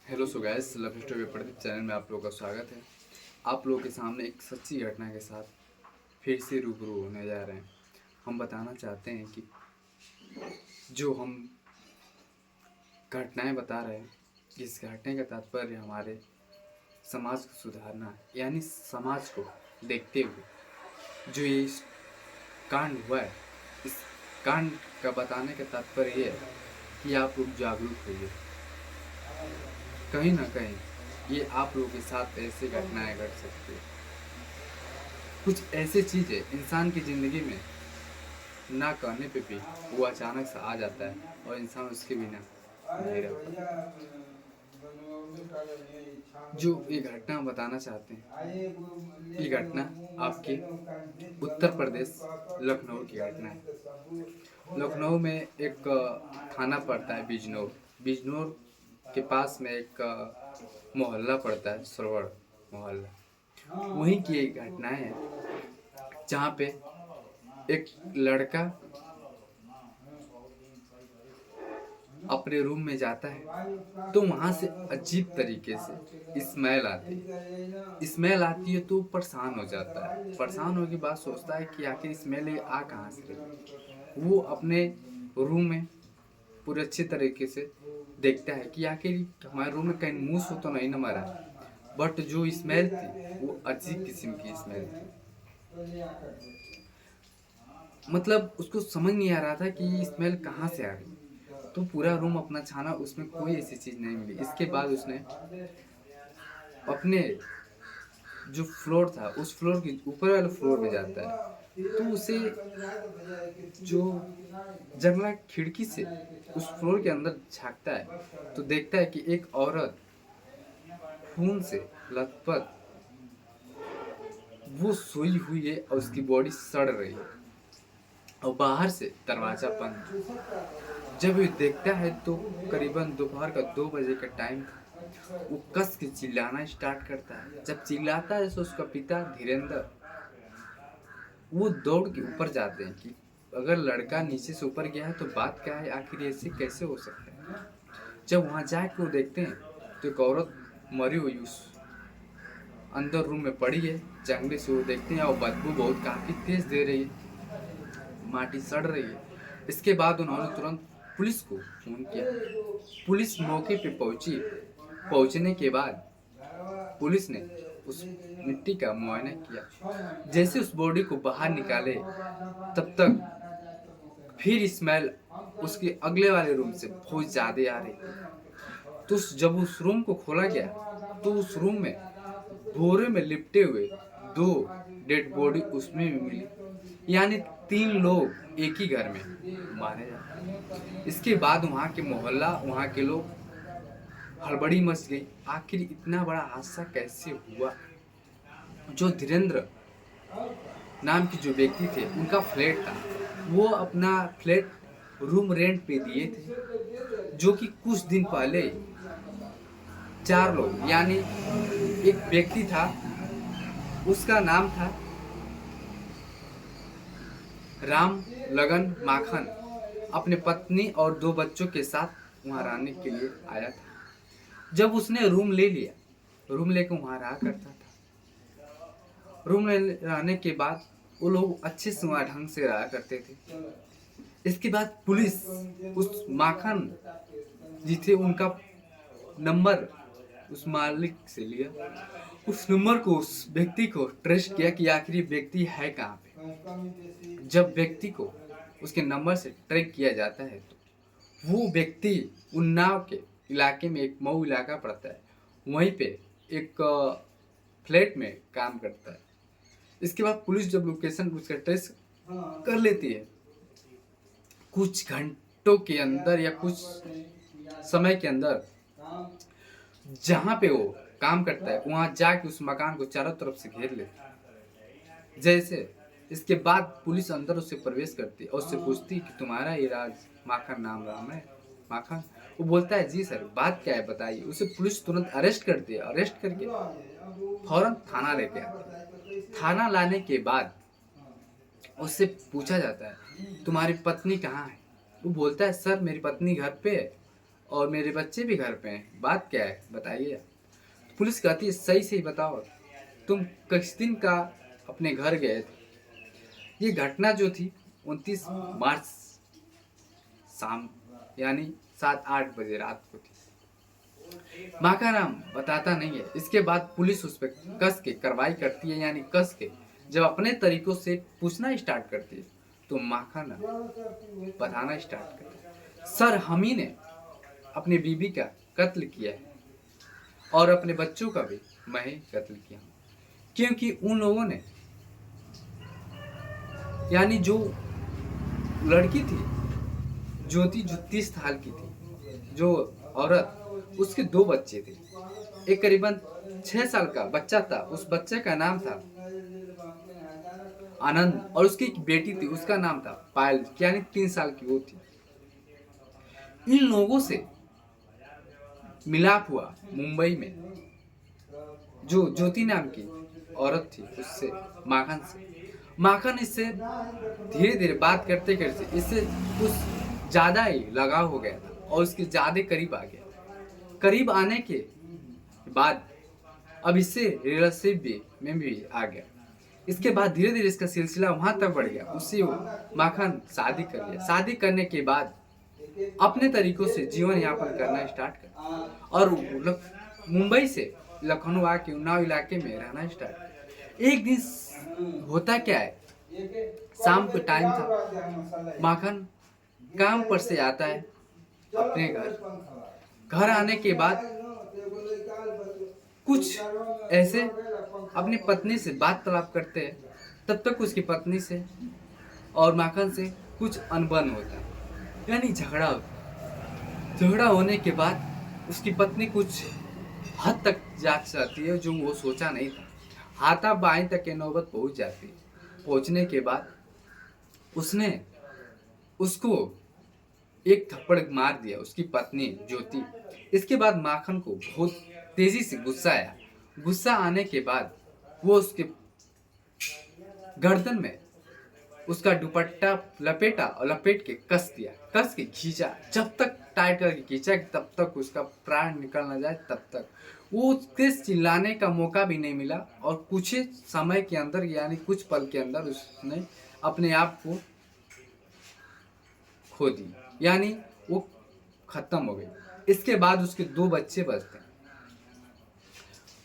Hello so guys, love story Pradeep channel में आप लोगों का स्वागत है। आप लोगों के सामने एक सच्ची घटना के साथ फिर से रूबरू होने जा रहे हैं। हम बताना चाहते हैं कि जो हम घटनाएं बता रहे हैं, इस घटना का तात्पर्य हमारे समाज को सुधारना है, यानी समाज को देखते हुए जो ये कांड हुआ है, इस कांड का बताने का तात्पर्य ये है कि आप लोग जागरूक होइए। कहीं ना कहीं ये आप लोगों के साथ ऐसी घटनाएं घट सकती है। कुछ ऐसी चीज़ें इंसान की ज़िंदगी में ना कहने पे भी वो अचानक से आ जाता है और इंसान उसके बिना नहीं रह पाता। जो ये घटना बताना चाहते हैं, ये घटना आपके उत्तर प्रदेश लखनऊ की घटना है। लखनऊ में एक थाना पड़ता है बिजनौर। बिजनौर के पास में एक मोहल्ला पड़ता है, सरवड़ मोहल्ला। वहीं की एक घटनाएं हैं जहाँ पे एक लड़का अपने रूम में जाता है तो वहां से अजीब तरीके से स्मेल आती है तो परेशान हो जाता है। परेशान होने के बाद सोचता है कि आखिर स्मेल ये आ कहाँ से रही। वो अपने रूम में पूरे अच्छे तरीके से देखता है कि आखिर हमारे रूम में कहीं मूस हो तो नहीं न मरा। बट जो स्मेल थी वो अजीब किस्म की स्मेल थी। मतलब उसको समझ नहीं आ रहा था कि स्मेल कहाँ से आ रही। तो पूरा रूम अपना छाना, उसमें कोई ऐसी चीज़ नहीं मिली। इसके बाद उसने अपने जो फ्लोर था उस फ्लोर के ऊपर वाले फ्लोर में जाता है तो उसे जो जंगला खिड़की से उस फ्लोर के अंदर झांकता है तो देखता है कि एक औरत खून से लथपथ वो सोई हुई है और उसकी बॉडी सड़ रही है और बाहर से दरवाजा बंद। जब ये देखता है तो करीबन दोपहर का 2 बजे का टाइम था। वो कस के चिल्लाना स्टार्ट करता है। जब चिल्लाता है तो उसका पिता धीरेन्द्र वो दौड़ के ऊपर जाते हैं कि अगर लड़का नीचे से ऊपर गया है तो बात क्या है, आखिर ऐसे कैसे हो सकता है। जब वहां जाके वो देखते हैं तो एक औरत मरी हुई उस अंदर रूम में पड़ी है। जंगले से वो देखते हैं और बदबू बहुत काफी तेज दे रही है, माटी सड़ रही है। इसके बाद उन्होंने तुरंत पुलिस को फोन किया। पुलिस मौके पे पहुंची। पहुंचने के बाद पुलिस ने उस मिट्टी का मुआयना किया। जैसे उस बॉडी को बाहर निकाले तब तक फिर स्मेल उसके अगले वाले रूम से बहुत ज्यादा आ रही थी। तो जब उस रूम को खोला गया तो उस रूम में बोरे में लिपटे हुए 2 डेड बॉडी उसमें भी मिली, यानी 3 लोग एक ही घर में मारे जाते। इसके बाद वहाँ के मोहल्ला, वहाँ के लोग हड़बड़ी मच गई। आखिर इतना बड़ा हादसा कैसे हुआ। जो धीरेन्द्र नाम की जो व्यक्ति थे उनका फ्लैट था, वो अपना फ्लैट रूम रेंट पे दिए थे, जो कि कुछ दिन पहले 4 लोग, यानी एक व्यक्ति था उसका नाम था राम लगन माखन, अपने पत्नी और 2 बच्चों के साथ वहां रहने के लिए आया था। जब उसने रूम ले लिया, रूम लेकर वहां रहा करता था। रूम में रहने के बाद वो लोग अच्छे से वहां ढंग से रहा करते थे। इसके बाद पुलिस उस माखन जी थे उनका नंबर उस मालिक से लिया। उस नंबर को, उस व्यक्ति को ट्रेस किया कि आखिर ये व्यक्ति है कहाँ पे। जब व्यक्ति को उसके नंबर से ट्रैक किया जाता है तो वो व्यक्ति उन्नाव के इलाके में, एक मऊ इलाका पड़ता है, वहीं पे एक फ्लैट में काम करता है। इसके बाद पुलिस जब लोकेशन उसका ट्रेस कर लेती है, कुछ घंटों के अंदर या कुछ समय के अंदर जहां पे वो काम करता है वहां जाके उस मकान को चारों तरफ से घेर लेते हैं। जैसे इसके बाद पुलिस अंदर उससे प्रवेश करती है और उससे पूछती है कि तुम्हारा इराज माखन नाम राम है माखन। वो बोलता है जी सर, बात क्या है बताइए। उसे पुलिस तुरंत अरेस्ट करती है। अरेस्ट करके फौरन थाना लेके आती है। थाना लाने के बाद उससे पूछा जाता है तुम्हारी पत्नी कहाँ है। वो बोलता है सर मेरी पत्नी घर पे है और मेरे बच्चे भी घर पे हैं, बात क्या है बताइए। पुलिस कहती है सही से ही बताओ, तुम किस दिन का अपने घर गए थे। ये घटना जो थी 29 मार्च शाम यानी 7-8 बजे रात को थी। माँ का नाम बताता नहीं है। इसके बाद पुलिस उस पर कस के कार्रवाई करती है, यानी कस के जब अपने तरीकों से पूछना स्टार्ट करती है तो माँ का नाम बताना स्टार्ट करती है। सर हम ही ने अपनी बीबी का कत्ल किया है और अपने बच्चों का भी मैं ही कत्ल किया हूँ, क्योंकि उन लोगों ने यानी जो लड़की थी ज्योति जो 30 साल की थी, जो औरत, उसके 2 बच्चे थे। एक करीबन 6 साल का बच्चा था, उस बच्चे का नाम था आनंद, और उसकी एक बेटी थी, उसका नाम था पायल, यानी 3 साल की वो थी। इन लोगों से मिलाप हुआ मुंबई में, जो ज्योति नाम की औरत थी उससे, माखन से। माखन इससे धीरे धीरे बात करते करते इससे कुछ ज़्यादा ही लगाव हो गया था और उसके ज़्यादा करीब आ गया। करीब आने के बाद अब इससे रिलेशनशिप में भी आ गया। इसके बाद धीरे धीरे इसका सिलसिला वहाँ तक बढ़ गया, उससे माखन शादी कर लिया। शादी करने के बाद अपने तरीकों से जीवन यापन करना स्टार्ट कर और मुंबई से लखनऊ आके उन्नाव इलाके में रहना स्टार्ट किया। एक दिन होता क्या है, शाम का टाइम था, माखन काम पर से आता है अपने घर आने के बाद कुछ ऐसे अपनी पत्नी से बात करते हैं। तब तक उसकी पत्नी से और माखन से कुछ अनबन होता है, यानी झगड़ा होता है। झगड़ा होने के बाद उसकी पत्नी कुछ हद तक जा जाती है जो वो सोचा नहीं था, हाथापाई तक के नौबत पहुंच जाती है। पहुंचने के बाद उसने उसको एक थप्पड़ मार दिया, उसकी पत्नी ज्योति। इसके बाद माखन को बहुत तेजी से गुस्सा आया। गुस्सा आने के बाद वो उसके गर्दन में उसका दुपट्टा लपेटा और लपेट के कस दिया, कस के खींचा। जब तक टाइट करके खींचा तब तक उसका प्राण निकल ना जाए, तब तक वो उसके चिल्लाने का मौका भी नहीं मिला। और कुछ समय के अंदर यानी कुछ पल के अंदर उसने अपने आप को खो दी, यानी वो खत्म हो गई। इसके बाद उसके 2 बच्चे बचते हैं।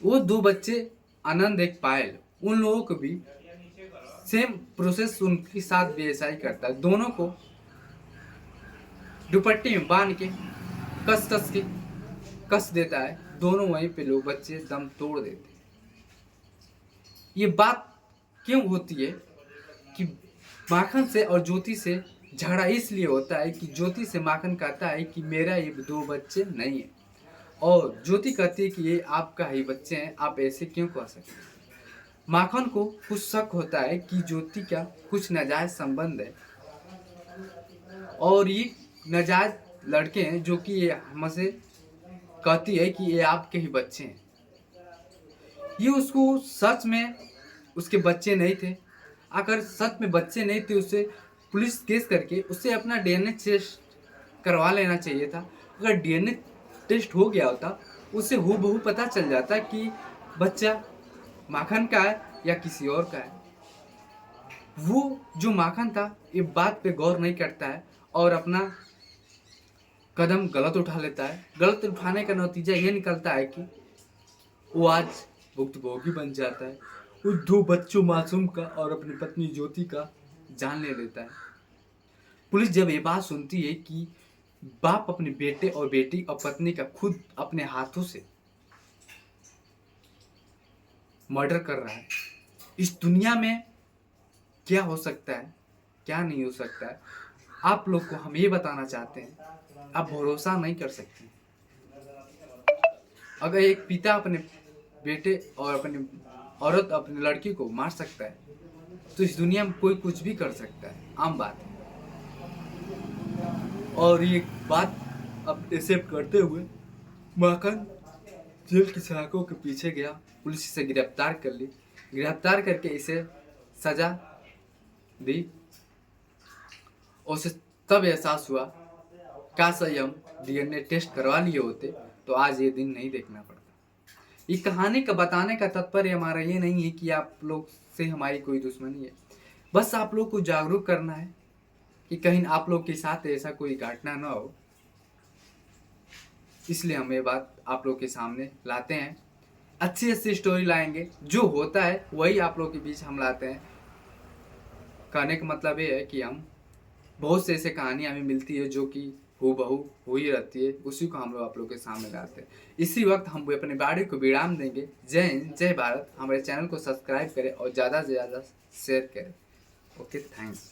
वो 2 बच्चे आनंद एक पायल, उन लोगों को भी सेम प्रोसेस उनके साथ भी ऐसा ही करता है। दोनों को दुपट्टे में बांध के कस देता है। दोनों वहीं पे लोग बच्चे दम तोड़ देते हैं। ये बात क्यों होती है कि माखन से और ज्योति से झगड़ा इसलिए होता है कि ज्योति से माखन कहता है कि मेरा ये 2 बच्चे नहीं है, और ज्योति कहती है कि ये आपका ही बच्चे हैं, आप ऐसे क्यों कह सकते हैं। माखन को कुछ शक होता है कि ज्योति का कुछ नाजायज संबंध है और ये नाजायज लड़के हैं जो कि ये हमसे कहती है कि ये आपके ही बच्चे हैं। ये उसको सच में उसके बच्चे नहीं थे। अगर सच में बच्चे नहीं थे, उसे पुलिस केस करके उससे अपना डीएनए टेस्ट करवा लेना चाहिए था। अगर डीएनए टेस्ट हो गया होता, उससे हूबहू पता चल जाता कि बच्चा माखन का है या किसी और का है। वो जो माखन था ये बात पे गौर नहीं करता है और अपना कदम गलत उठा लेता है। गलत उठाने का नतीजा ये निकलता है कि वो आज भुक्तभोगी बन जाता है। उन 2 बच्चों मासूम का और अपनी पत्नी ज्योति का जान ले लेता है। पुलिस जब ये बात सुनती है कि बाप अपने बेटे और बेटी और पत्नी का खुद अपने हाथों से मर्डर कर रहा है, इस दुनिया में क्या हो सकता है, क्या नहीं हो सकता है, आप लोग को हम ये बताना चाहते हैं। आप भरोसा नहीं कर सकते। अगर एक पिता अपने बेटे और अपनी औरत अपनी लड़की को मार सकता है, तो इस दुनिया में कोई कुछ भी कर सकता है, आम बात है। और ये बात अब एक्सेप्ट करते हुए माखन जेल की सलाखों के पीछे गया। पुलिस इसे गिरफ्तार कर ली, गिरफ्तार करके इसे सजा दी। और उसे तब एहसास हुआ काश ही हम डीएनए टेस्ट करवा लिए होते तो आज ये दिन नहीं देखना पड़ता। ये कहानी का बताने का तात्पर्य हमारा ये नहीं है कि आप लोग से हमारी कोई दुश्मनी है, बस आप लोग को जागरूक करना है कि कहीं आप लोग के साथ ऐसा कोई घटना ना हो, इसलिए हम ये बात आप लोग के सामने लाते हैं। अच्छी अच्छी स्टोरी लाएंगे, जो होता है वही आप लोग के बीच हम लाते हैं। कहने का मतलब ये है कि हम बहुत से ऐसे कहानियाँ हमें मिलती है जो कि हूबहू हुई रहती है, उसी को हम लोग आप लोग के सामने लाते हैं। इसी वक्त हम अपने बाड़ी को विराम देंगे। जय हिंद, जय भारत। हमारे चैनल को सब्सक्राइब करें और ज़्यादा से ज़्यादा शेयर करें। Okay, thanks.